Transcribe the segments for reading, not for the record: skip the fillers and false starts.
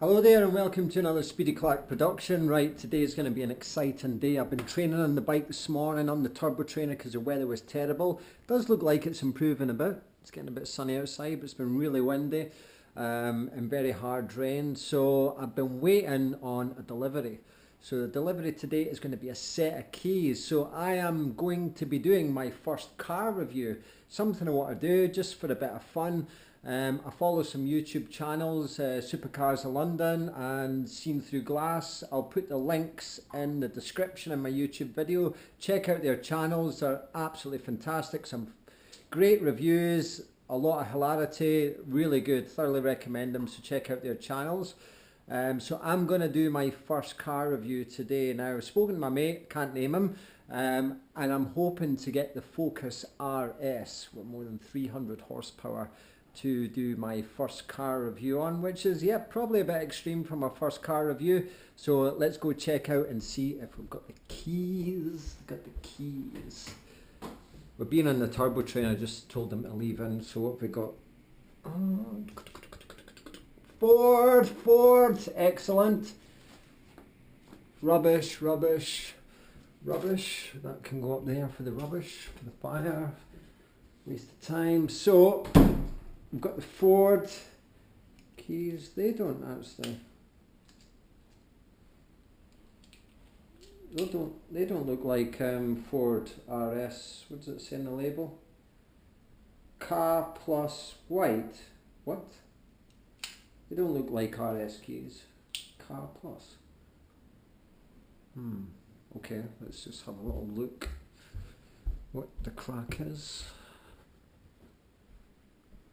Hello there and welcome to another Speedy Clark production. Right, today is going to be an exciting day. I've been training on the bike this morning on the turbo trainer because the weather was terrible. It does look like it's improving a bit. It's getting a bit sunny outside, but it's been really windy and very hard rain. So I've been waiting on a delivery. So the delivery today is going to be a set of keys. So I am going to be doing my first car review. Something I want to do just for a bit of fun. I follow some YouTube channels, Supercars of London and Seen Through Glass. I'll put the links in the description in my YouTube video. Check out their channels, they're absolutely fantastic. Some great reviews, a lot of hilarity, really good, thoroughly recommend them, so check out their channels. So I'm going to do my first car review today. Now I've spoken to my mate, can't name him, and I'm hoping to get the Focus RS with more than 300 horsepower to do my first car review on, which is probably a bit extreme for my first car review. So let's go check out and see if we've got the keys. Got the keys. We're being on the turbo train. I just told them to leave in. So what have we got? Ford, excellent. Rubbish. That can go up there for the rubbish, for the fire. Waste of time. So we've got the Ford keys. They don't actually. They don't look like Ford RS. What does it say on the label? Ka plus white. What? They don't look like RS keys. Ka plus. Okay, let's just have a little look what the crack is.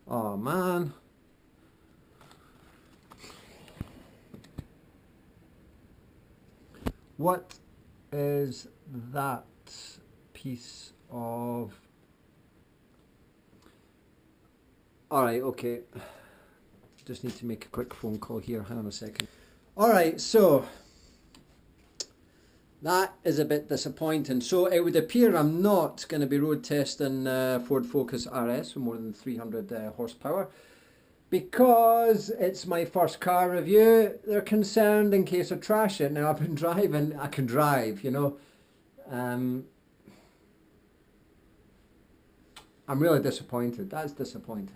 Oh man. What is that piece of... Alright, okay. Just need to make a quick phone call here. Hang on a second. Alright, so that is a bit disappointing. So it would appear I'm not going to be road testing Ford Focus RS with more than 300 horsepower because it's my first car review. They're concerned in case I trash it. Now I've been driving, I can drive, you know. I'm really disappointed. That's disappointing.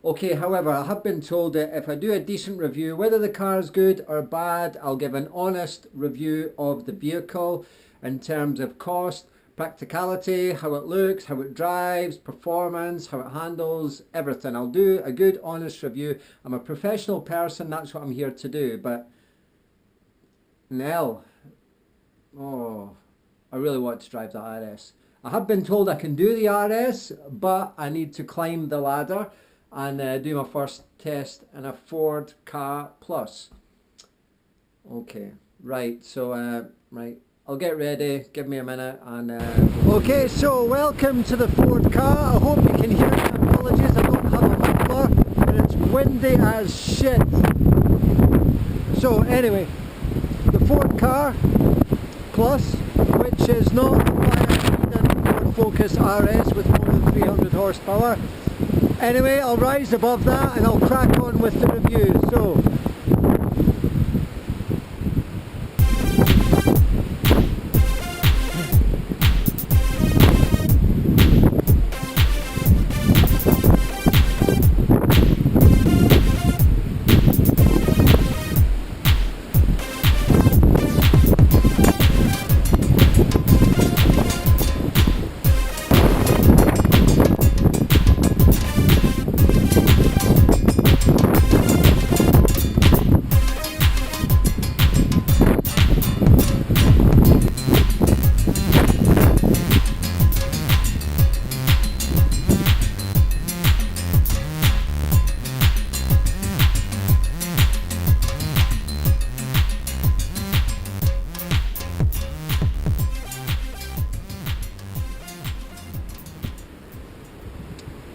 Okay, however, I have been told that if I do a decent review, whether the car is good or bad, I'll give an honest review of the vehicle in terms of cost, practicality, how it looks, how it drives, performance, how it handles, everything. I'll do a good, honest review. I'm a professional person, that's what I'm here to do. But, Nell, I really want to drive the RS. I have been told I can do the RS, but I need to climb the ladder and do my first test in a Ford Ka Plus. Okay, right, so, right, I'll get ready, give me a minute, and... Okay, so welcome to the Ford Ka. I hope you can hear me. Apologies, I don't have a muffler, and it's windy as shit. So, anyway, the Ford Ka Plus, which is not the Ford Focus RS with more than 300 horsepower. Anyway, I'll rise above that and I'll crack on with the review. So,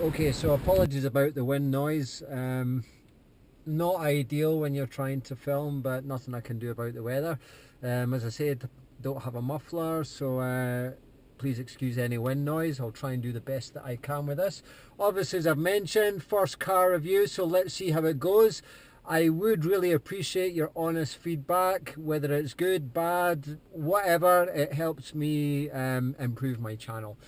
okay, so apologies about the wind noise. Not ideal when you're trying to film, but nothing I can do about the weather. As I said, don't have a muffler, so please excuse any wind noise. I'll try and do the best that I can with this. Obviously, as I've mentioned, first car review, so let's see how it goes. I would really appreciate your honest feedback, whether it's good, bad, whatever. It helps me improve my channel.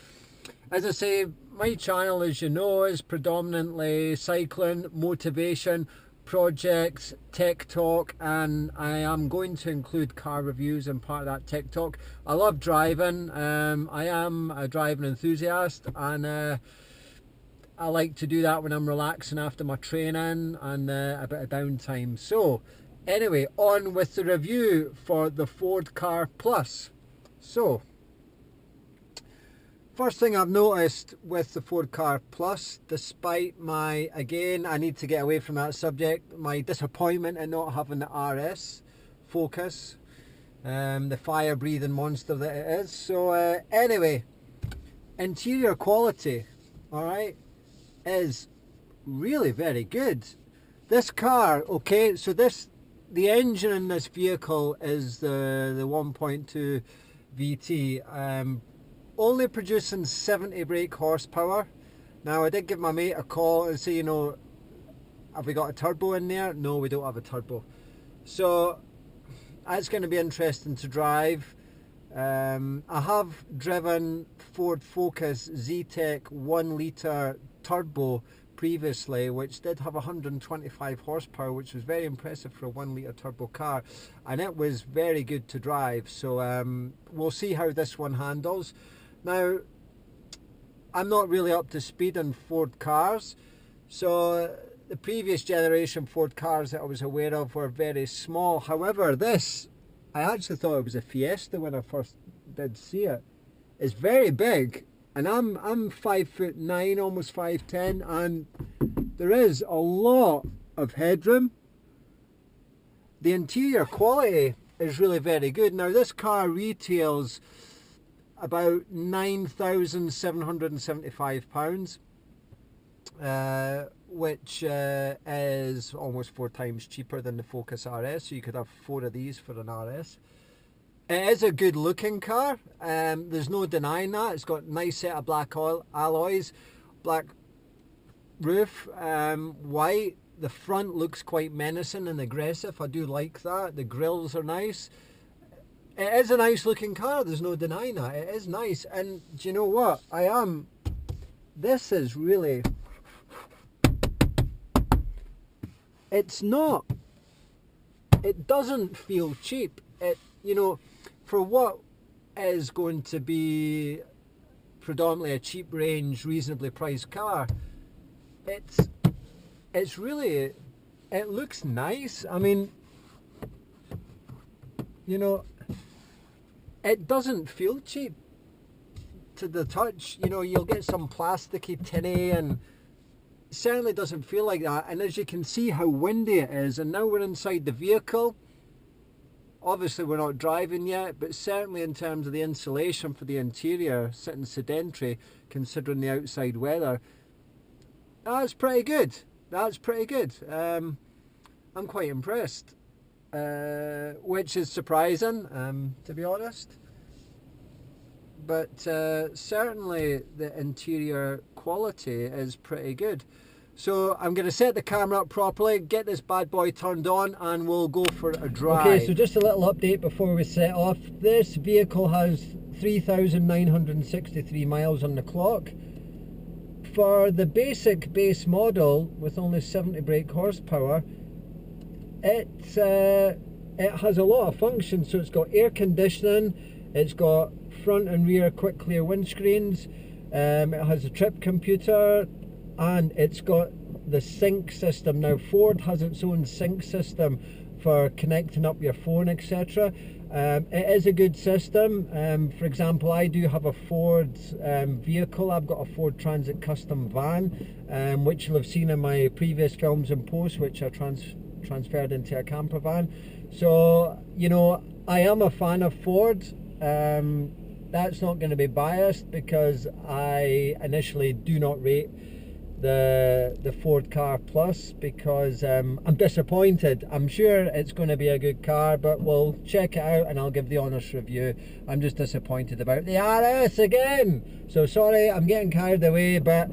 As I say, my channel, as you know, is predominantly cycling, motivation, projects, tech talk, and I am going to include car reviews in part of that tech talk. I love driving. I am a driving enthusiast, and I like to do that when I'm relaxing after my training and a bit of downtime. So anyway, on with the review for the Ford Ka Plus. So first thing I've noticed with the Ford Ka Plus, despite my, again, I need to get away from that subject, my disappointment in not having the RS Focus, the fire-breathing monster that it is. So anyway, interior quality, all right, is really very good. This car, okay, so the engine in this vehicle is the 1.2 VT, only producing 70 brake horsepower. Now I did give my mate a call and say, you know, have we got a turbo in there? No, we don't have a turbo. So that's going to be interesting to drive. I have driven Ford Focus Z-Tech 1 litre turbo previously, which did have 125 horsepower, which was very impressive for a 1 litre turbo car, and it was very good to drive. So we'll see how this one handles. Now, I'm not really up to speed on Ford cars, so the previous generation Ford cars that I was aware of were very small. However, this, I actually thought it was a Fiesta when I first did see it. It's very big, and I'm 5'9", almost 5'10", and there is a lot of headroom. The interior quality is really very good. Now, this car retails about £9,775, which is almost 4 times cheaper than the Focus RS, so you could have 4 of these for an RS. It is a good looking car, there's no denying that. It's got a nice set of black alloys, black roof, white. The front looks quite menacing and aggressive. I do like that. The grills are nice. It is a nice looking car, there's no denying that. It is nice, and do you know what? This is really, it doesn't feel cheap. You know, for what is going to be predominantly a cheap range, reasonably priced car, it's really, it looks nice. I mean, you know, it doesn't feel cheap to the touch. You know, you'll get some plasticky tinny, and it certainly doesn't feel like that. And as you can see how windy it is, and now we're inside the vehicle. Obviously we're not driving yet, but certainly in terms of the insulation for the interior, sitting sedentary, considering the outside weather, that's pretty good. That's pretty good. I'm quite impressed. Which is surprising, to be honest, but certainly the interior quality is pretty good. So I'm going to set the camera up properly, get this bad boy turned on, and we'll go for a drive. Okay, so just a little update before we set off. This vehicle has 3,963 miles on the clock. For the basic base model with only 70 brake horsepower, it has a lot of functions. So it's got air conditioning, it's got front and rear quick clear windscreens, it has a trip computer, and it's got the sync system. Now Ford has its own sync system for connecting up your phone, etc. It is a good system. For example, I do have a Ford vehicle. I've got a Ford Transit Custom van, which you'll have seen in my previous films and posts, which are transferred into a camper van. So, you know, I am a fan of Ford. That's not going to be biased, because I initially do not rate the Ford Ka Plus, because I'm disappointed. I'm sure it's going to be a good car, but we'll check it out and I'll give the honest review. I'm just disappointed about the RS again. So sorry, I'm getting carried away, but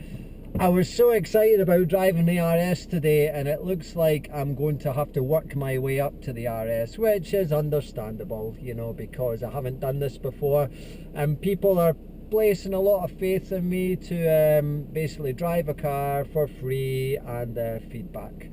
I was so excited about driving the RS today, and it looks like I'm going to have to work my way up to the RS, which is understandable, you know, because I haven't done this before, and people are placing a lot of faith in me to basically drive a car for free and feedback.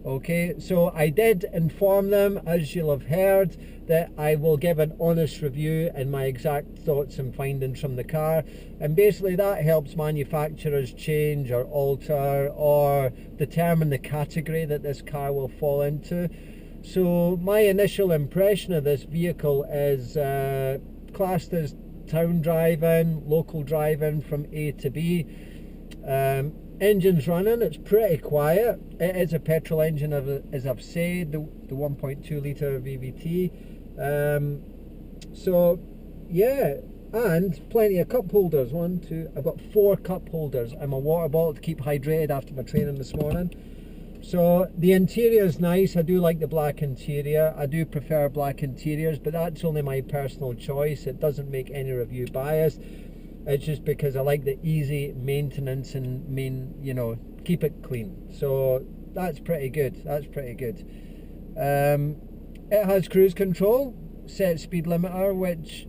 Okay, so I did inform them, as you'll have heard, that I will give an honest review and my exact thoughts and findings from the car, and basically that helps manufacturers change or alter or determine the category that this car will fall into. So my initial impression of this vehicle is classed as town driving, local driving from A to B. Engine's running, it's pretty quiet. It is a petrol engine, as I've said, the 1.2 litre VVT. So yeah, and plenty of cup holders. I've got 4 cup holders and my water bottle to keep hydrated after my training this morning. So the interior is nice. I do like the black interior. I do prefer black interiors, but that's only my personal choice. It doesn't make any review bias. It's just because I like the easy maintenance and you know, keep it clean. So that's pretty good. That's pretty good. It has cruise control, set speed limiter, which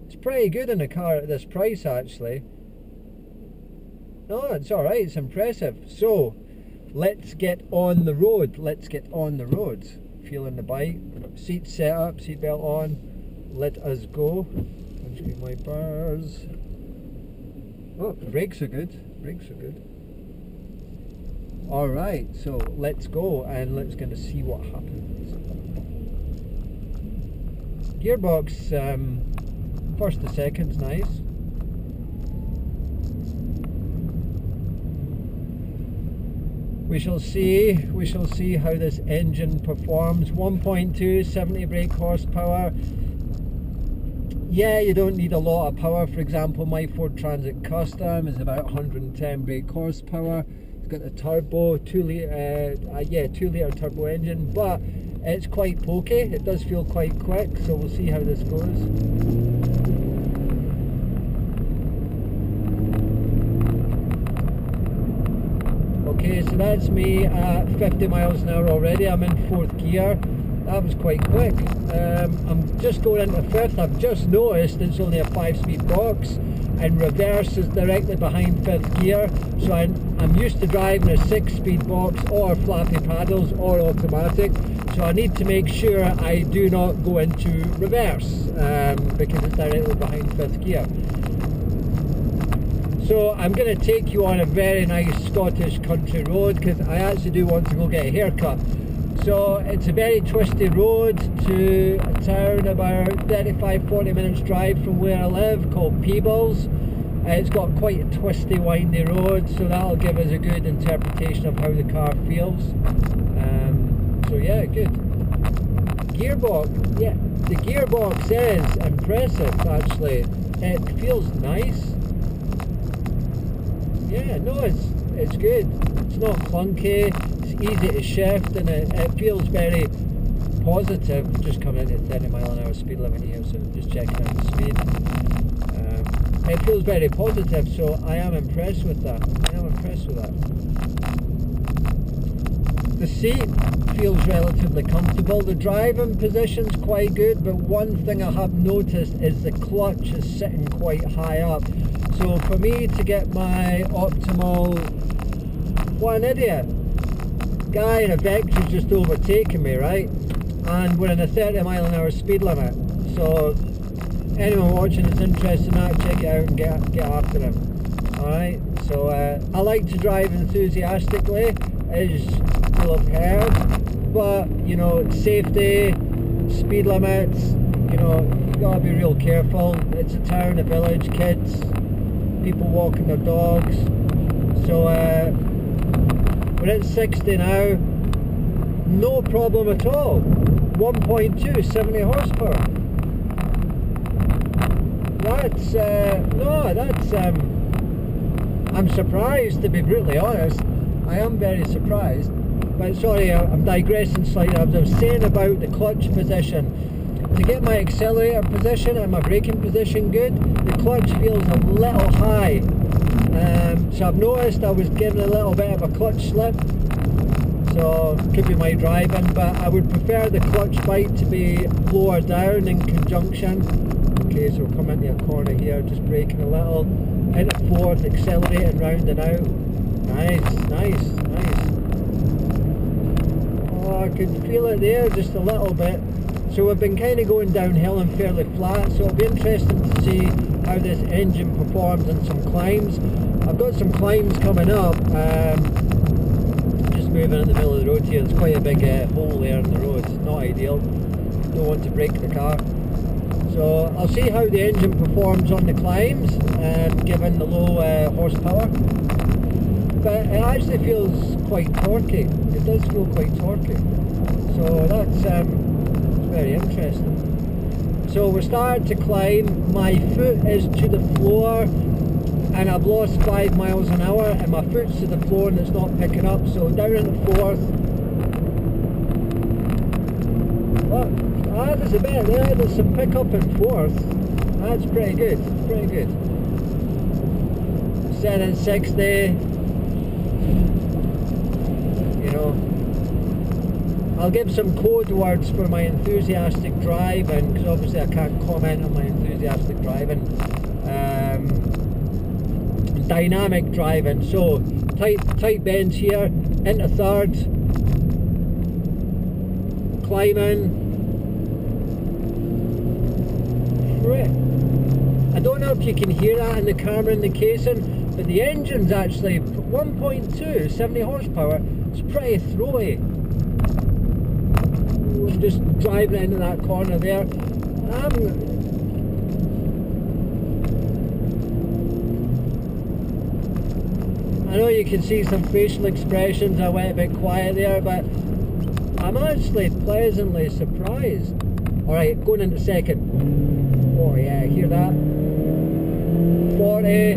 is pretty good in a car at this price actually. No, it's alright, it's impressive. So let's get on the road. Let's get on the road. Feeling the bike. Seat set up, seat belt on. Let us go. Windscreen wipers. Oh, brakes are good. Brakes are good. Alright, so let's go and let's gonna see what happens. Gearbox, first to second's nice. We shall see how this engine performs. 1.2, 70 brake horsepower. Yeah, you don't need a lot of power. For example, my Ford Transit Custom is about 110 brake horsepower. It's got the turbo, 2 litre turbo engine, but it's quite pokey. It does feel quite quick, so we'll see how this goes. Okay, so that's me at 50 miles an hour already. I'm in 4th gear. That was quite quick. I'm just going into 5th. I've just noticed it's only a 5-speed box, and reverse is directly behind 5th gear. So I'm used to driving a 6-speed box or flappy paddles or automatic. So I need to make sure I do not go into reverse because it's directly behind 5th gear. So I'm going to take you on a very nice Scottish country road because I actually do want to go get a haircut. So it's a very twisty road to a town about 35-40 minutes drive from where I live called Peebles. It's got quite a twisty, windy road, so that'll give us a good interpretation of how the car feels. So yeah, good. Gearbox, yeah, the gearbox is impressive actually. It feels nice. Yeah, no, it's good. It's not clunky. Easy to shift, and it feels very positive. Just coming into 30 mile an hour speed limit here, so just checking out the speed. It feels very positive, so I am impressed with that. The seat feels relatively comfortable. The driving position's quite good, but one thing I have noticed is the clutch is sitting quite high up. So for me to get my optimal, what an idiot. Guy in a Vectra's just overtaken me, right? And we're in a 30 mile an hour speed limit. So anyone watching that's interested in that, check it out and get after him. Alright, so I like to drive enthusiastically, as you'll have heard, but you know, safety, speed limits, you know, you gotta be real careful. It's a town, a village, kids, people walking their dogs. So we're at 60 now, no problem at all. 1.2, 70 horsepower. I'm surprised, to be brutally honest. I am very surprised. But sorry, I'm digressing slightly. I was saying about the clutch position. To get my accelerator position and my braking position good, the clutch feels a little high. So I've noticed I was getting a little bit of a clutch slip, so could be my driving, but I would prefer the clutch bite to be lower down in conjunction. Okay, so we're coming into a corner here, just braking a little, into fourth, accelerating round and out. Nice, nice, nice. Oh, I can feel it there just a little bit. So we've been kind of going downhill and fairly flat, so it'll be interesting to see how this engine performs in some climbs. I've got some climbs coming up, just moving in the middle of the road here. There's quite a big hole there in the road, it's not ideal, don't want to break the car. So I'll see how the engine performs on the climbs, given the low horsepower. But it actually feels quite torquey, it does feel quite torquey. So that's very interesting. So we're starting to climb, my foot is to the floor and I've lost 5 miles an hour and my foot's to the floor and it's not picking up, so down into fourth. Oh, there's a bit there, there's some pickup in fourth. That's pretty good, pretty good. Set at 60. You know, I'll give some code words for my enthusiastic driving, because obviously I can't comment on my enthusiastic driving. Dynamic driving, so tight bends here, into third, climbing. I don't know if you can hear that in the camera in the casing, but the engine's actually 1.2, 70 horsepower. It's pretty throwy. I'm just driving into that corner there. I know you can see some facial expressions, I went a bit quiet there, but I'm actually pleasantly surprised. Alright, going into second. Oh yeah, hear that? 40,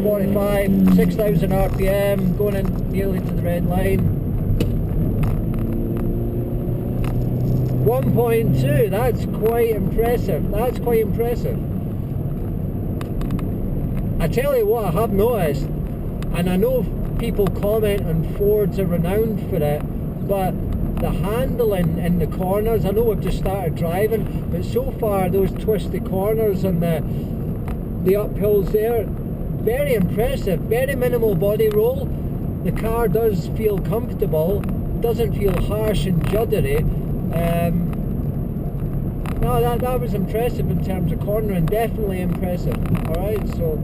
45, 6,000 RPM, going in nearly to the red line. 1.2, that's quite impressive, that's quite impressive. I tell you what I have noticed, and I know people comment on Fords are renowned for it, but the handling in the corners, I know we've just started driving, but so far those twisty corners and the uphills there, very impressive, very minimal body roll. The car does feel comfortable, doesn't feel harsh and juddery. No, that was impressive in terms of cornering, definitely impressive. Alright, so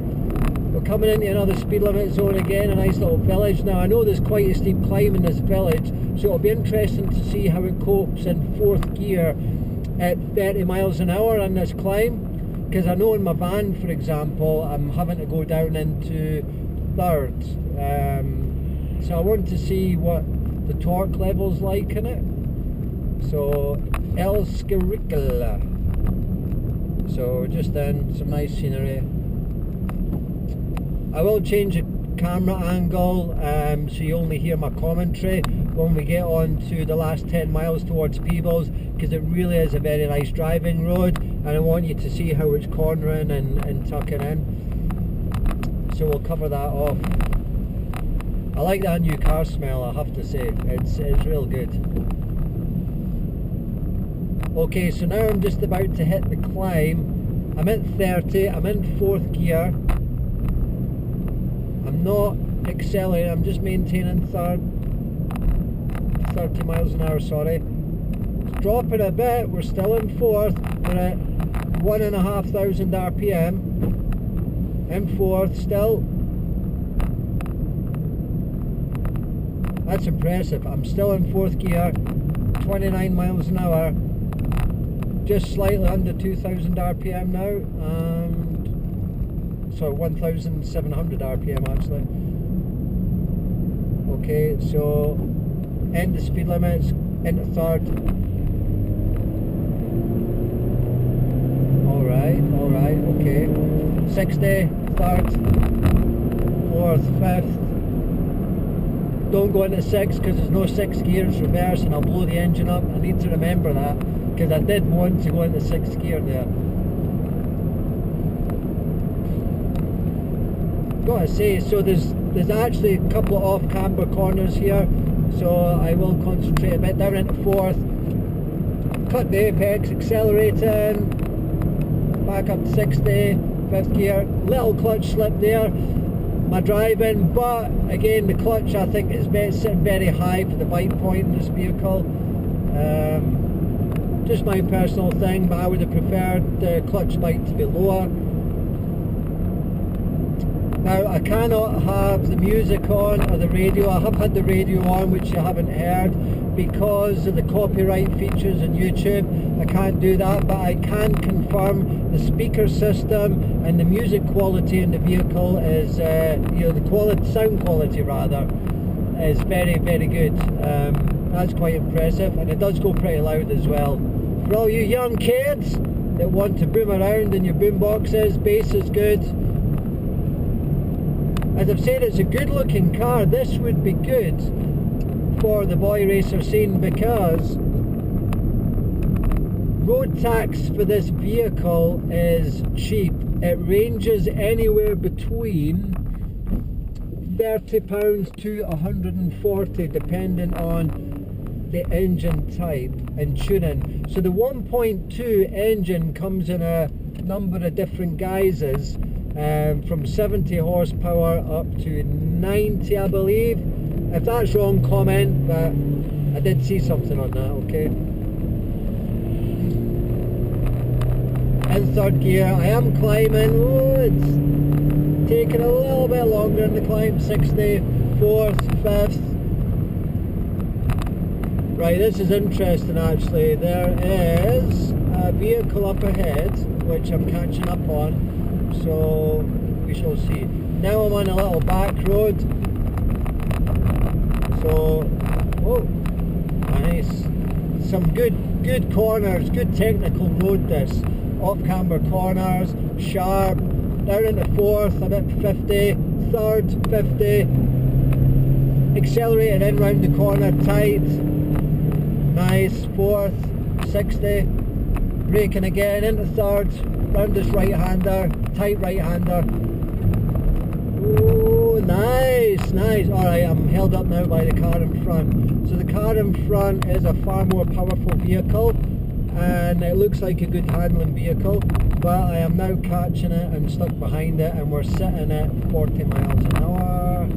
we're coming into another speed limit zone again, a nice little village. Now I know there's quite a steep climb in this village, so it'll be interesting to see how it copes in fourth gear at 30 miles an hour on this climb, because I know in my van, for example, I'm having to go down into third, so I want to see what the torque level's like in it. So El Scaricula, so just in some nice scenery. I will change the camera angle so you only hear my commentary when we get on to the last 10 miles towards Peebles, because it really is a very nice driving road and I want you to see how it's cornering and tucking in. So we'll cover that off. I like that new car smell, I have to say, it's real good. Okay, so now I'm just about to hit the climb. I'm at 30, I'm in fourth gear. I'm not accelerating, I'm just maintaining third. 30 miles an hour, sorry. It's dropping a bit, we're still in fourth. We're at 1,500 RPM. In fourth still. That's impressive. I'm still in fourth gear, 29 miles an hour. Just slightly under 2,000 RPM now, and so 1,700 RPM actually. Okay, so end the speed limits, into third. Alright, okay. 60, third, fourth, fifth. Don't go into sixth because there's no 6 gears reverse and I'll blow the engine up. I need to remember that, because I did want to go into 6th gear there. gotta say, so there's actually a couple of off-camber corners here, so I will concentrate a bit down into fourth, cut the apex, accelerating, back up to 60, fifth gear, little clutch slip there, my driving, but again the clutch I think is sitting very high for the bite point in this vehicle. Just my personal thing, but I would have preferred the clutch bite to be lower. Now I cannot have the music on or the radio. I have had the radio on, which you haven't heard, because of the copyright features on YouTube. I can't do that, but I can confirm the speaker system and the music quality in the vehicle is, you know, the sound quality rather, is very, very good. That's quite impressive, and it does go pretty loud as well. For all you young kids that want to boom around in your boom boxes, bass is good. As I've said, it's a good looking car. This would be good for the boy racer scene, because road tax for this vehicle is cheap. It ranges anywhere between £30 to 140 depending on the engine type and tuning. So the 1.2 engine comes in a number of different guises, from 70 horsepower up to 90, I believe. If that's wrong, comment, but I did see something on that, okay? In third gear, I am climbing. Oh, it's taking a little bit longer in the climb. 60, fourth, fifth. Right, this is interesting actually. There is a vehicle up ahead, which I'm catching up on. So we shall see. Now I'm on a little back road. So, oh, nice. Some good corners, good technical road this. Off-camber corners, sharp, down into fourth, about 50, third, 50. Accelerating in round the corner, tight. Nice, fourth, 60. Braking again into third, round this right-hander, tight right-hander. Oh, nice, nice. Alright, I'm held up now by the car in front. So the car in front is a far more powerful vehicle, and it looks like a good handling vehicle, but I am now catching it and stuck behind it, and we're sitting at 40 miles an hour.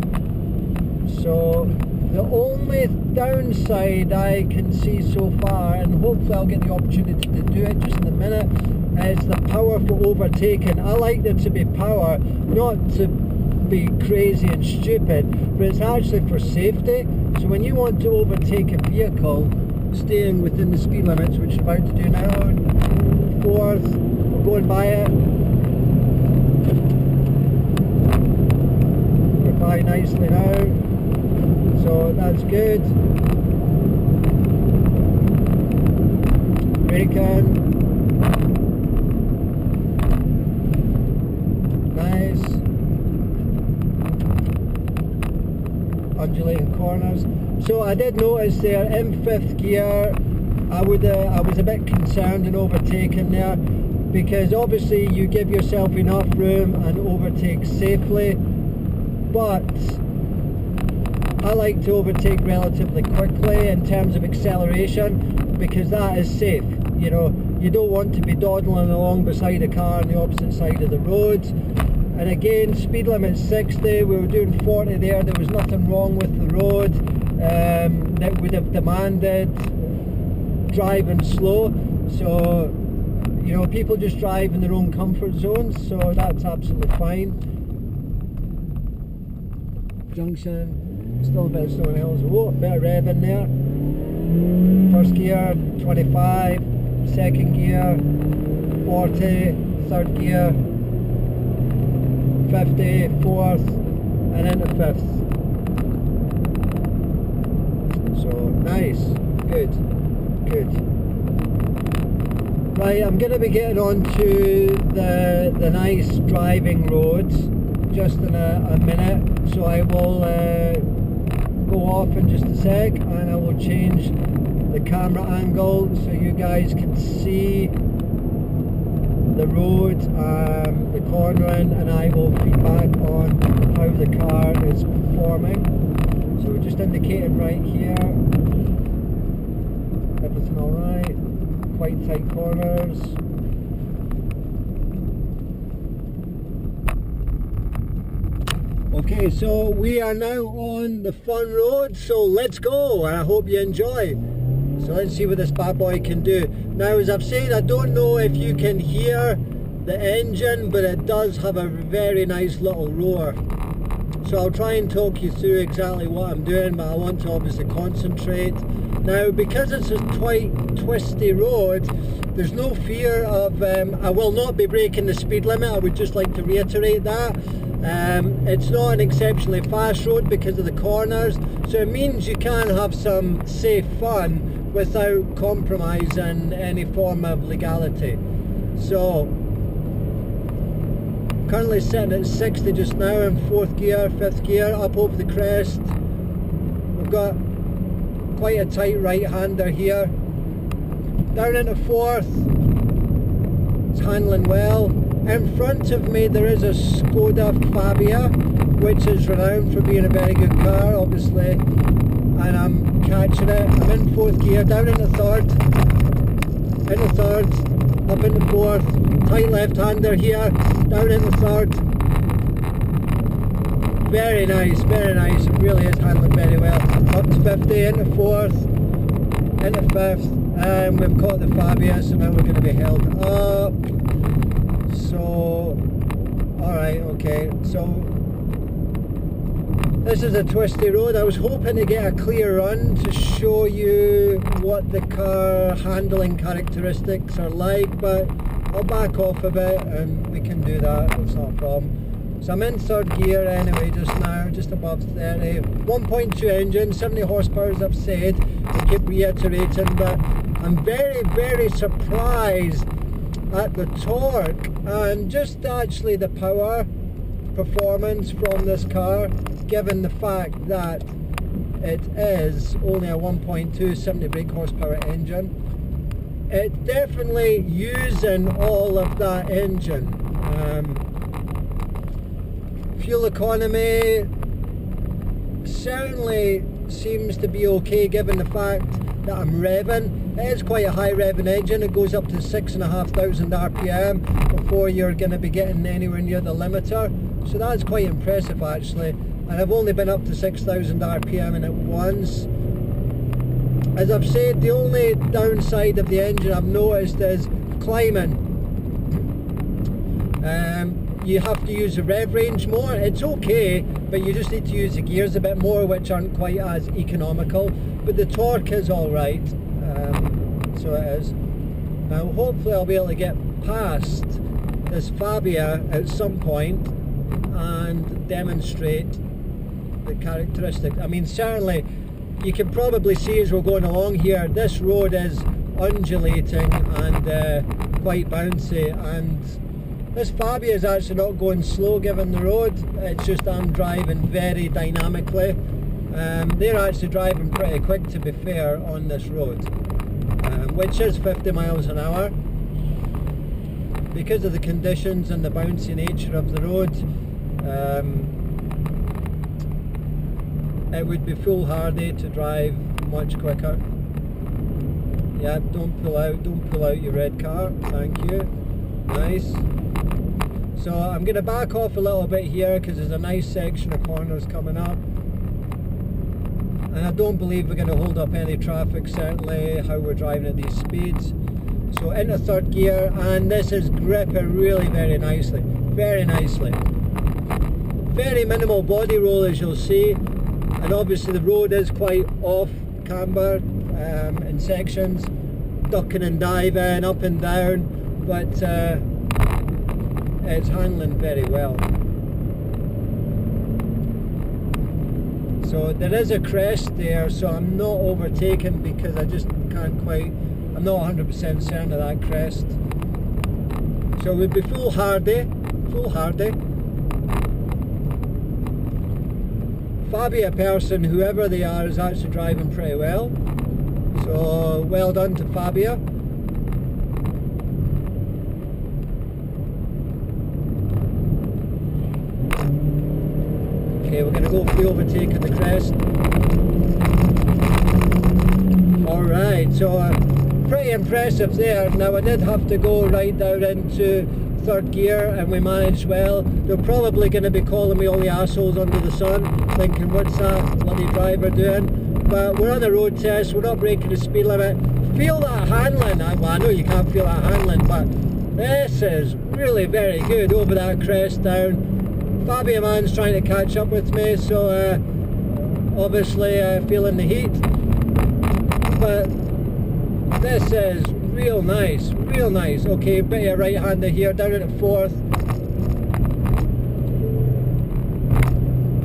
So the only downside I can see so far, and hopefully I'll get the opportunity to do it just in a minute, is the power for overtaking. I like there to be power, not to be crazy and stupid, but it's actually for safety. So when you want to overtake a vehicle, staying within the speed limits, which we're about to do now, fourth, we're going by it. We're by nicely now. So that's good. Braking. Nice. Undulating corners. So I did notice there in fifth gear, I was a bit concerned in overtaking there, because obviously you give yourself enough room and overtake safely, but I like to overtake relatively quickly in terms of acceleration, because that is safe. You know, you don't want to be dawdling along beside a car on the opposite side of the road. And again, speed limit 60, we were doing 40 there was nothing wrong with the road that would have demanded driving slow. So, you know, people just drive in their own comfort zones, so that's absolutely fine. Junction, still a bit of snow and hills. Oh, a bit of rev in there. First gear, 25, second gear, 40, third gear, 50, fourth, and into fifth. So nice, good. Right, I'm going to be getting on to the nice driving roads just in a minute, so I will go off in just a sec, and I will change the camera angle so you guys can see the road, the cornering, and I will feedback on how the car is performing. So we're just indicating right here, everything alright, quite tight corners. Okay, so we are now on the fun road, so let's go, and I hope you enjoy. So let's see what this bad boy can do. Now, as I've said, I don't know if you can hear the engine, but it does have a very nice little roar. So I'll try and talk you through exactly what I'm doing, but I want to obviously concentrate. Now, because it's a quite twisty road, there's no fear of, I will not be breaking the speed limit, I would just like to reiterate that. It's not an exceptionally fast road because of the corners, so it means you can have some safe fun without compromising any form of legality. So, currently sitting at 60 just now in 4th gear, 5th gear, up over the crest. We've got quite a tight right-hander here. Down into 4th, it's handling well. In front of me there is a Skoda Fabia, which is renowned for being a very good car, obviously, and I'm catching it. I'm in 4th gear, down into 3rd, into 3rd, up into 4th, tight left-hander here, down into 3rd. Very nice, it really is handling very well. Up to 50, into 4th, into 5th, and we've caught the Fabia, so now we're going to be held up. So, alright, okay, so this is a twisty road. I was hoping to get a clear run to show you what the car handling characteristics are like, but I'll back off a bit and we can do that, it's not a problem. So I'm in 3rd gear anyway just now, just above 30, 1.2 engine, 70 horsepower as I've said, I keep reiterating, but I'm very surprised at the torque and just actually the power performance from this car, given the fact that it is only a 1.2 70 brake horsepower engine. It's definitely using all of that engine. Fuel economy certainly seems to be okay given the fact that I'm revving. It is quite a high revving engine. It goes up to 6,500 RPM before you're going to be getting anywhere near the limiter. So that's quite impressive actually. And I've only been up to 6,000 RPM in it once. As I've said, the only downside of the engine I've noticed is climbing. You have to use the rev range more. It's okay, but you just need to use the gears a bit more, which aren't quite as economical. But the torque is alright, so it is. Now hopefully I'll be able to get past this Fabia at some point and demonstrate the characteristics. I mean, certainly you can probably see as we're going along here, this road is undulating and quite bouncy, and this Fabia is actually not going slow given the road. It's just I'm driving very dynamically. They're actually driving pretty quick, to be fair, on this road, which is 50 miles an hour. Because of the conditions and the bouncy nature of the road, it would be foolhardy to drive much quicker. Yeah, don't pull out your red car, thank you. Nice. So I'm going to back off a little bit here because there's a nice section of corners coming up. And I don't believe we're going to hold up any traffic, certainly how we're driving at these speeds. So into 3rd gear, and this is gripping really very nicely. Very nicely. Very minimal body roll as you'll see. And obviously the road is quite off camber in sections. Ducking and diving, up and down. But it's handling very well. So there is a crest there, so I'm not overtaken because I just can't quite, I'm not 100% certain of that crest. So we'd be foolhardy. Fabia person, whoever they are, is actually driving pretty well. So well done to Fabia. Okay, we're going to go for the overtake of the crest. Alright, so pretty impressive there. Now I did have to go right down into third gear and we managed well. They're probably going to be calling me all the assholes under the sun, thinking what's that bloody driver doing? But we're on a road test, we're not breaking the speed limit. Feel that handling. Well, I know you can't feel that handling, but this is really very good over that crest down. Fabio man's trying to catch up with me, so obviously feeling the heat. But this is real nice, real nice. Okay, bit of right-hander here, down at the fourth.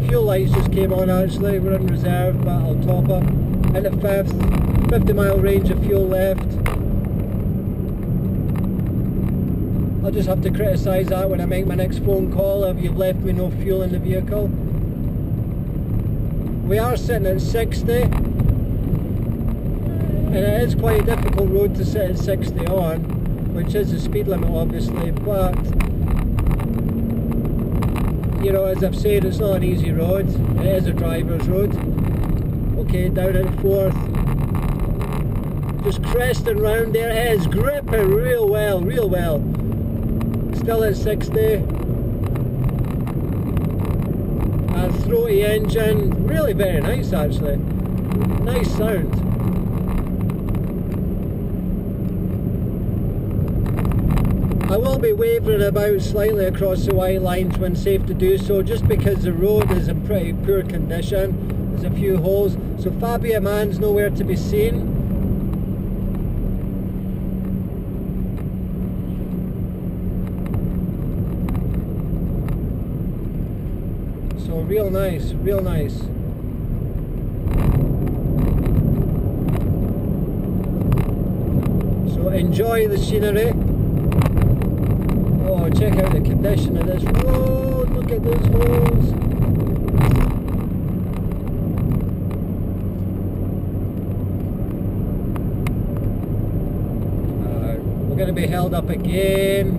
Fuel lights just came on actually, we're in reserve, but I'll top up. In the fifth, 50-mile range of fuel left. I'll just have to criticise that when I make my next phone call if you've left me no fuel in the vehicle. We are sitting at 60. And it is quite a difficult road to sit at 60 on, which is the speed limit obviously, but you know, as I've said, it's not an easy road, it is a driver's road. Okay, down at the fourth, just cresting round there, it is gripping real well, still at 60, a throaty engine, really very nice actually, nice sound. I will be wavering about slightly across the white lines when safe to do so, just because the road is in pretty poor condition. There's a few holes, so Fabio man's nowhere to be seen. So real nice, real nice. So enjoy the scenery. Oh, check out the condition of this road, look at those holes. We're going to be held up again.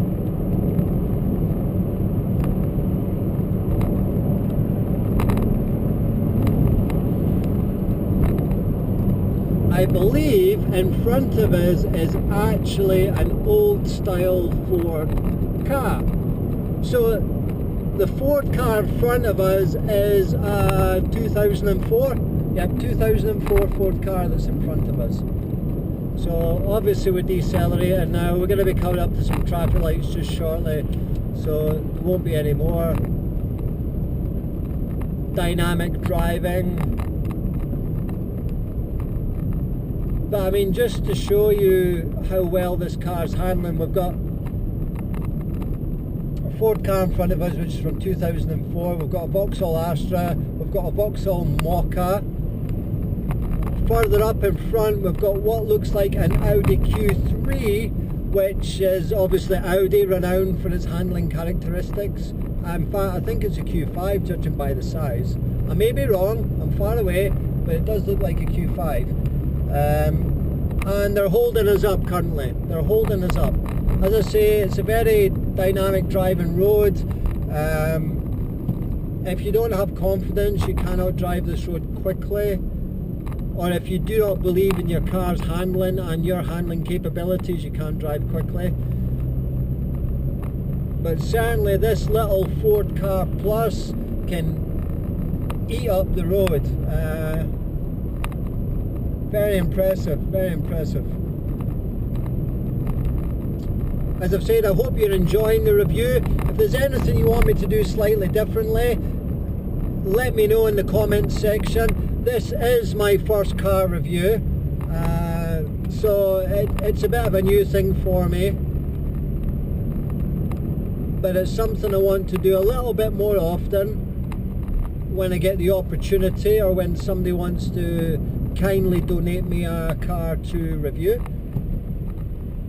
I believe in front of us is actually an old style Ford Ka. So the Ford car in front of us is a 2004. Yep, 2004 Ford car that's in front of us. So obviously we're decelerating now. We're going to be coming up to some traffic lights just shortly, so there won't be any more dynamic driving. But I mean, just to show you how well this car's handling, we've got Ford car in front of us, which is from 2004. We've got a Vauxhall Astra, we've got a Vauxhall Mokka. Further up in front we've got what looks like an Audi Q3, which is obviously Audi, renowned for its handling characteristics. In fact, I think it's a Q5 judging by the size. I may be wrong, I'm far away, but it does look like a Q5. And they're holding us up currently, they're holding us up. As I say, it's a very dynamic driving road. If you don't have confidence, you cannot drive this road quickly, or if you do not believe in your car's handling and your handling capabilities, you can't drive quickly. But certainly this little Ford Ka Plus can eat up the road. Very impressive, very impressive. As I've said, I hope you're enjoying the review. If there's anything you want me to do slightly differently, let me know in the comments section. This is my first car review, so it's a bit of a new thing for me, but it's something I want to do a little bit more often when I get the opportunity, or when somebody wants to kindly donate me a car to review,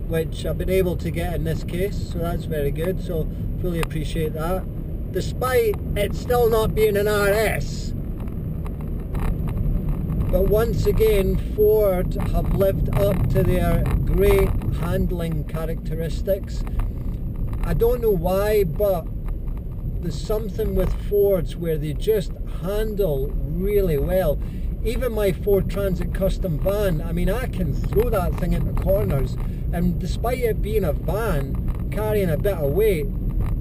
which I've been able to get in this case, so that's very good, so fully appreciate that, despite it still not being an RS. But once again, Ford have lived up to their great handling characteristics. I don't know why, but there's something with Fords where they just handle really well. Even my Ford Transit Custom van, I mean, I can throw that thing into corners, and despite it being a van carrying a bit of weight,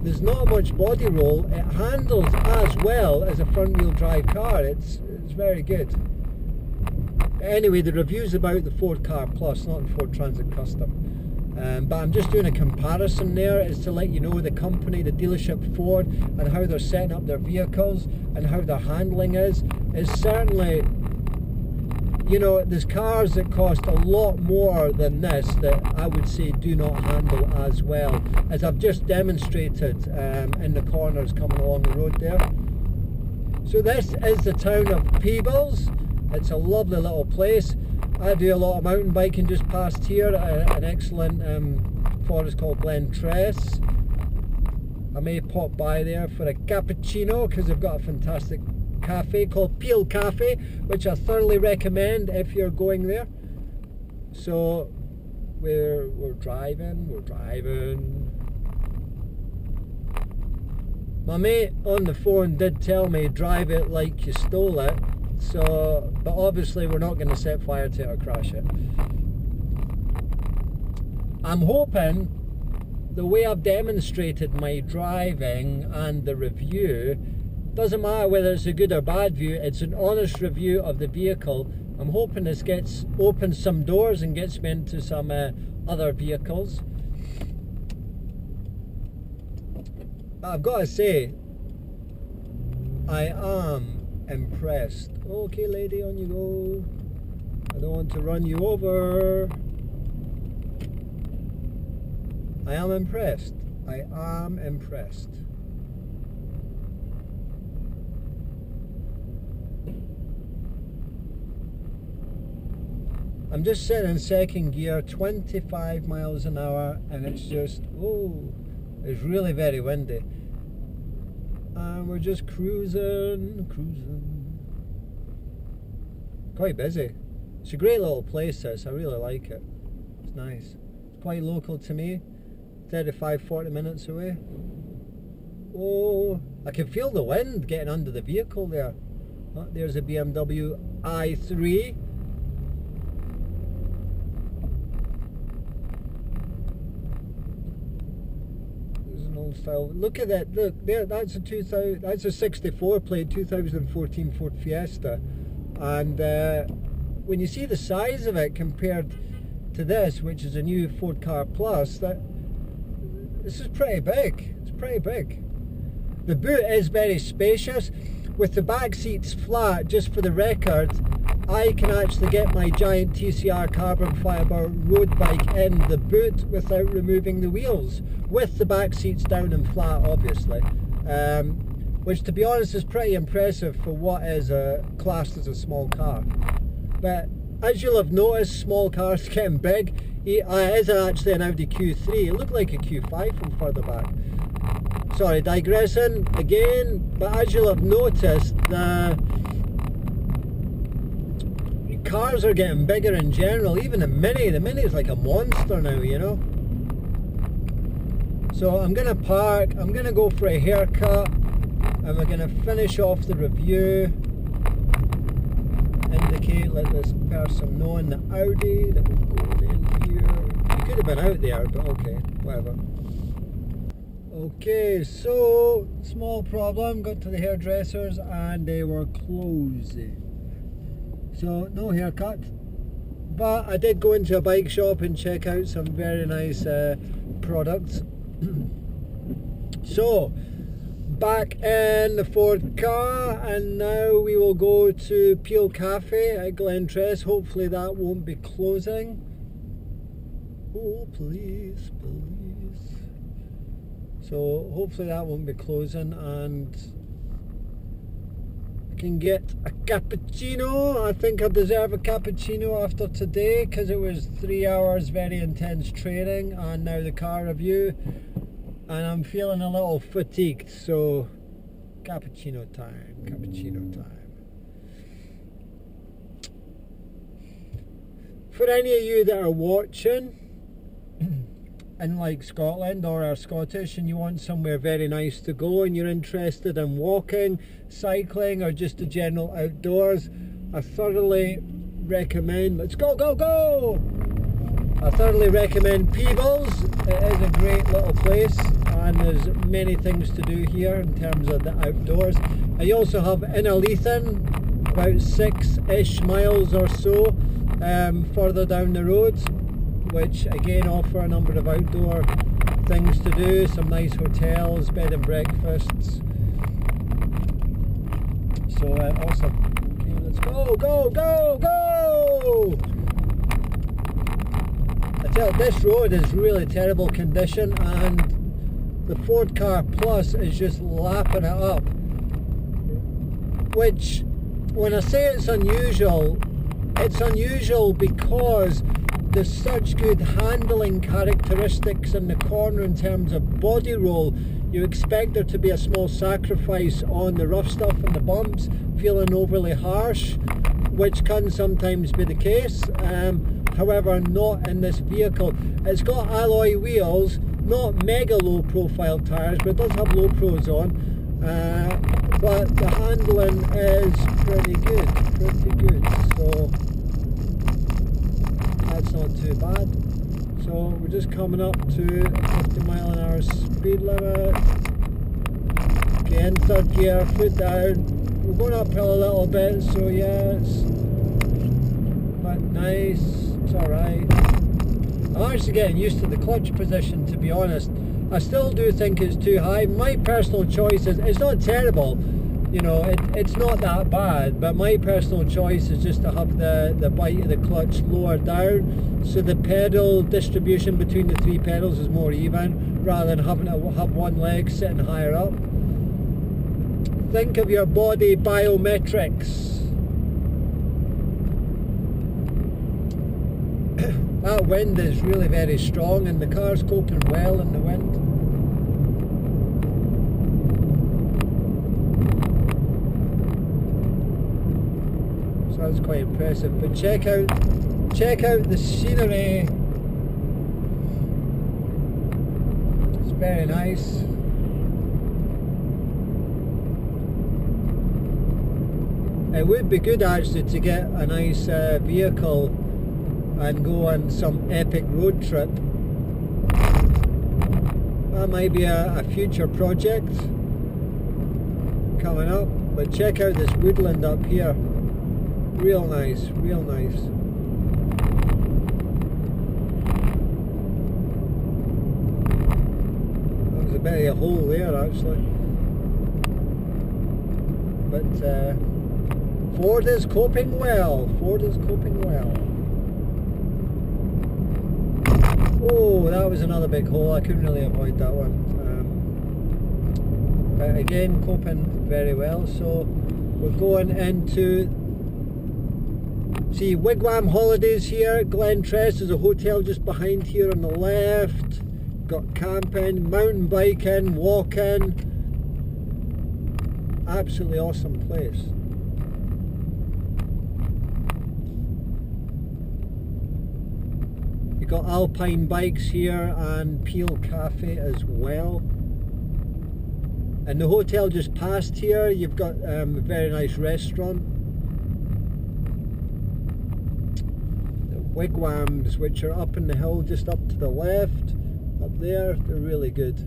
there's not much body roll. It handles as well as a front wheel drive car. It's very good. Anyway, the review's about the Ford Ka Plus, not the Ford Transit Custom. But I'm just doing a comparison there, is to let you know the company, the dealership Ford, and how they're setting up their vehicles and how their handling is certainly, you know, there's cars that cost a lot more than this that I would say do not handle as well, as I've just demonstrated in the corners coming along the road there. So this is the town of Peebles. It's a lovely little place. I do a lot of mountain biking just past here at an excellent forest called Glen Tress. I may pop by there for a cappuccino because they've got a fantastic cafe called Peel Cafe, which I thoroughly recommend if you're going there. So we're driving. My mate on the phone did tell me drive it like you stole it. So, but obviously we're not going to set fire to it or crash it. I'm hoping the way I've demonstrated my driving and the review, doesn't matter whether it's a good or bad view, it's an honest review of the vehicle. I'm hoping this opens some doors and gets me into some other vehicles. But I've got to say, I am impressed. Okay, lady, on you go. I don't want to run you over. I am impressed. I am impressed. I'm just sitting in second gear, 25 miles an hour, and it's just, oh, it's really very windy. And we're just cruising. Quite busy. It's a great little place, this. I really like it. It's nice. It's quite local to me. 35-40 minutes away. Oh, I can feel the wind getting under the vehicle there. Oh, there's a BMW i3. There's an old style. Look at that. Look there. That's a 64 plate 2014 Ford Fiesta. And when you see the size of it compared to this, which is a new Ford Ka Plus, this is pretty big. It's pretty big. The boot is very spacious. With the back seats flat, just for the record, I can actually get my giant TCR carbon fibre road bike in the boot without removing the wheels, with the back seats down and flat, obviously. Which, to be honest, is pretty impressive for what is classed as a small car. But as you'll have noticed, small cars getting big. It is actually an Audi Q3. It looked like a Q5 from further back. Sorry, digressing again. But as you'll have noticed, the cars are getting bigger in general. Even the Mini is like a monster now, you know. So I'm going to park. I'm going to go for a haircut. And we're going to finish off the review. Indicate, let this person know in the Audi that we're going in here. You could have been out there, but okay, whatever. Okay, so small problem. Got to the hairdressers and they were closing. So no haircut. But I did go into a bike shop and check out some very nice products. So back in the Ford car, and now we will go to Peel Cafe at Glen Tress. Hopefully that won't be closing. Oh, please, please. So hopefully that won't be closing, and I can get a cappuccino. I think I deserve a cappuccino after today, because it was 3 hours very intense training and now the car review. And I'm feeling a little fatigued, so cappuccino time, For any of you that are watching, in like Scotland or are Scottish and you want somewhere very nice to go and you're interested in walking, cycling or just the general outdoors, I thoroughly recommend, let's go, go, go! I thoroughly recommend Peebles. It is a great little place and there's many things to do here in terms of the outdoors. I also have Undulating, about 6-ish miles or so further down the road, which again offer a number of outdoor things to do, some nice hotels, bed and breakfasts. So awesome. Okay, let's go, go, go, go! I tell you, this road is really terrible condition and the Ford Ka Plus is just lapping it up. Which, when I say it's unusual because there's such good handling characteristics in the corner in terms of body roll. You expect there to be a small sacrifice on the rough stuff and the bumps, feeling overly harsh, which can sometimes be the case. However, not in this vehicle. It's got alloy wheels, not mega low profile tyres, but it does have low pros on. But the handling is pretty good, so that's not too bad. So we're just coming up to a 50 mile an hour speed limit. Again, third gear, foot down. We're going uphill a little bit, so yeah, it's but nice, it's alright. I'm actually getting used to the clutch position, to be honest. I still do think it's too high. My personal choice is, it's not terrible, you know, it's not that bad, but my personal choice is just to have the bite of the clutch lower down, so the pedal distribution between the three pedals is more even, rather than having to have one leg sitting higher up. Think of your body biometrics. That wind is really very strong and the car's coping well in the wind. So that's quite impressive. But check out the scenery. It's very nice. It would be good actually to get a nice vehicle and go on some epic road trip. That might be a future project coming up, but check out this woodland up here. Real nice, real nice. There's a bit of a hole there actually. But Ford is coping well, Ford is coping well. Oh, that was another big hole. I couldn't really avoid that one. But again, coping very well. So we're going into, see, Wigwam Holidays here. Glentress is a hotel just behind here on the left. Got camping, mountain biking, walking. Absolutely awesome place. You've got Alpine bikes here and Peel Cafe as well. And the hotel just past here, you've got a very nice restaurant. The wigwams, which are up in the hill just up to the left, up there, they're really good.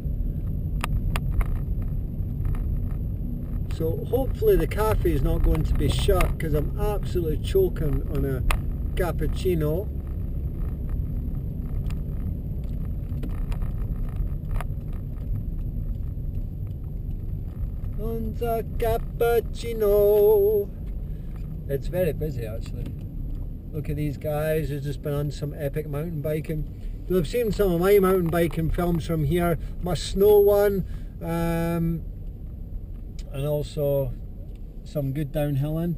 So hopefully the cafe is not going to be shut because I'm absolutely choking on a cappuccino. On the cappuccino. It's very busy actually. Look at these guys who've just been on some epic mountain biking. You'll have seen some of my mountain biking films from here. My snow one, and also some good downhilling.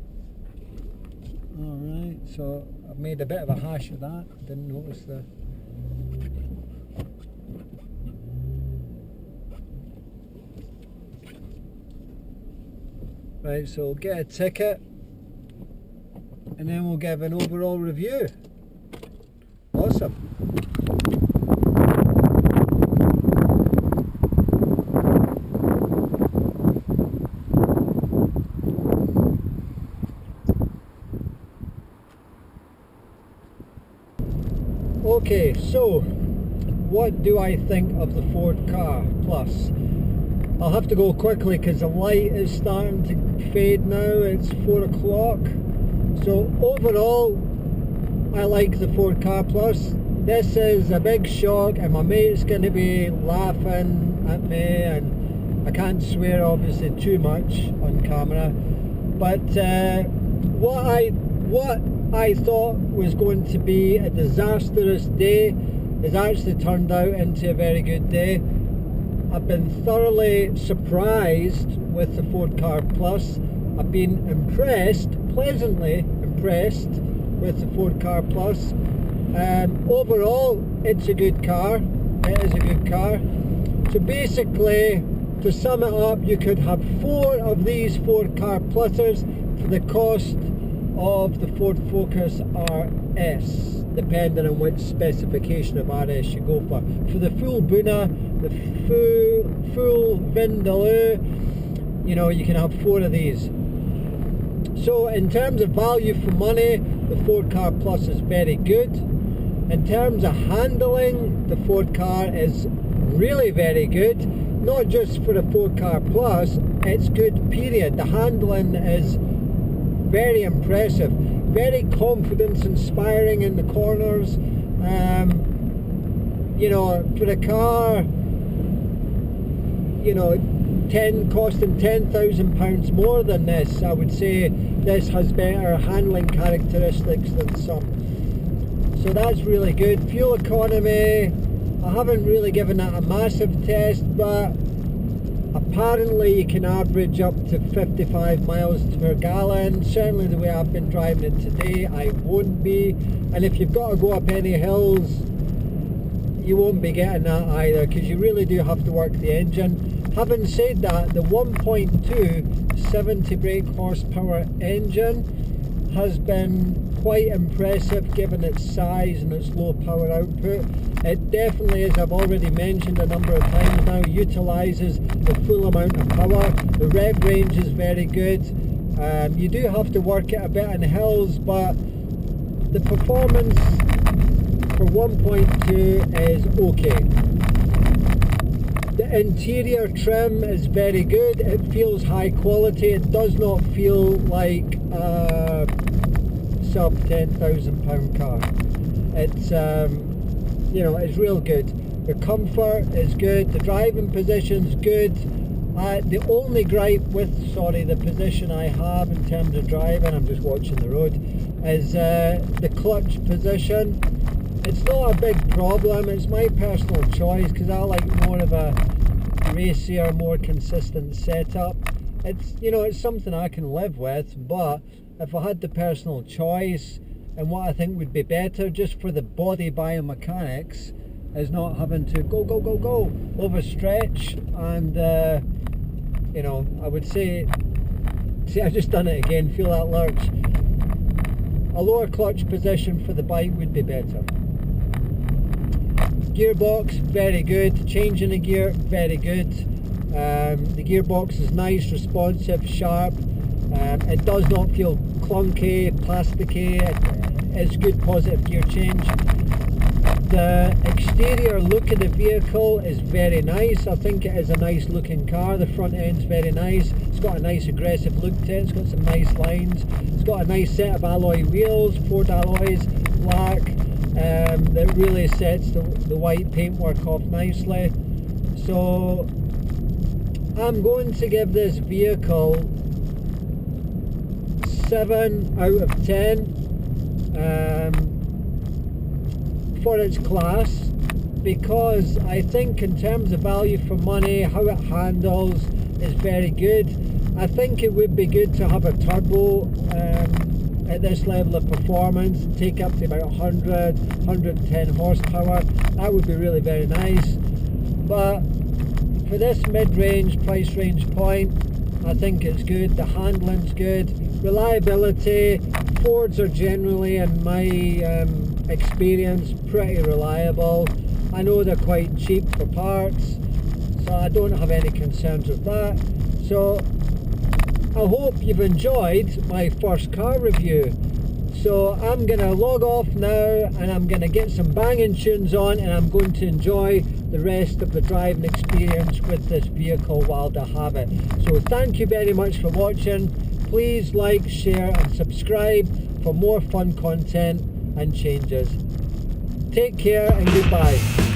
Alright, so I've made a bit of a hash of that. Didn't notice the... Right, so we'll get a ticket and then we'll give an overall review. Awesome. So, what do I think of the Ford Ka Plus? I'll have to go quickly because the light is starting to fade now. It's 4 o'clock. So overall, I like the Ford Ka Plus. This is a big shock, and my mate's going to be laughing at me, and I can't swear obviously too much on camera. But what I thought was going to be a disastrous day has actually turned out into a very good day. I've been thoroughly surprised with the Ford Ka Plus. I've been impressed, pleasantly impressed with the Ford Ka Plus. Overall, it's a good car. It is a good car. So basically, to sum it up, you could have 4 of these Ford Ka Pluses for the cost of the Ford Focus RS, depending on which specification of RS you go for. For the full bonnet, the full Vindaloo, you know, you can have 4 of these. So in terms of value for money, the Ford Ka Plus is very good. In terms of handling, the Ford Ka is really very good. Not just for the Ford Ka Plus, it's good period. The handling is very impressive, very confidence inspiring in the corners. You know, for a car, you know, costing £10,000 more than this, I would say this has better handling characteristics than some. So that's really good. Fuel economy, I haven't really given that a massive test, but apparently you can average up to 55 miles per gallon. Certainly the way I've been driving it today, I won't be. And if you've got to go up any hills, you won't be getting that either, because you really do have to work the engine. Having said that, the 1.2 70 brake horsepower engine has been quite impressive given its size and its low power output. It definitely, as I've already mentioned a number of times now, utilises the full amount of power. The rev range is very good. You do have to work it a bit in hills, but the performance for 1.2 is okay. The interior trim is very good. It feels high quality. It does not feel like a sub £10,000 car. It's you know, it's real good. The comfort is good. The driving position's good. The only gripe with, the position I have in terms of driving, I'm just watching the road, is the clutch position. It's not a big problem. It's my personal choice because I like more of a racier, more consistent setup. It's, you know, it's something I can live with, but if I had the personal choice and what I think would be better just for the body biomechanics is not having to go overstretch, and you know, I would say, see, I've just done it again, feel that lurch. A lower clutch position for the bike would be better. Gearbox, very good. Changing the gear, very good. The gearbox is nice, responsive, sharp. It does not feel clunky, plasticky. It's good positive gear change. The exterior look of the vehicle is very nice. I think it is a nice looking car. The front end's very nice. It's got a nice aggressive look to it. It's got some nice lines. It's got a nice set of alloy wheels, Ford alloys, black. That really sets the white paintwork off nicely. So I'm going to give this vehicle 7 out of 10 for its class, because I think in terms of value for money, how it handles is very good. I think it would be good to have a turbo at this level of performance, take up to about 110 horsepower. That would be really very nice. But for this mid-range price range point, I think it's good. The handling's good. Reliability, Fords are generally, in my experience, pretty reliable. I know they're quite cheap for parts, so I don't have any concerns with that. So I hope you've enjoyed my first car review. So I'm going to log off now and I'm going to get some banging tunes on, and I'm going to enjoy the rest of the driving experience with this vehicle while I have it. So thank you very much for watching. Please like, share and subscribe for more fun content and changes. Take care and goodbye.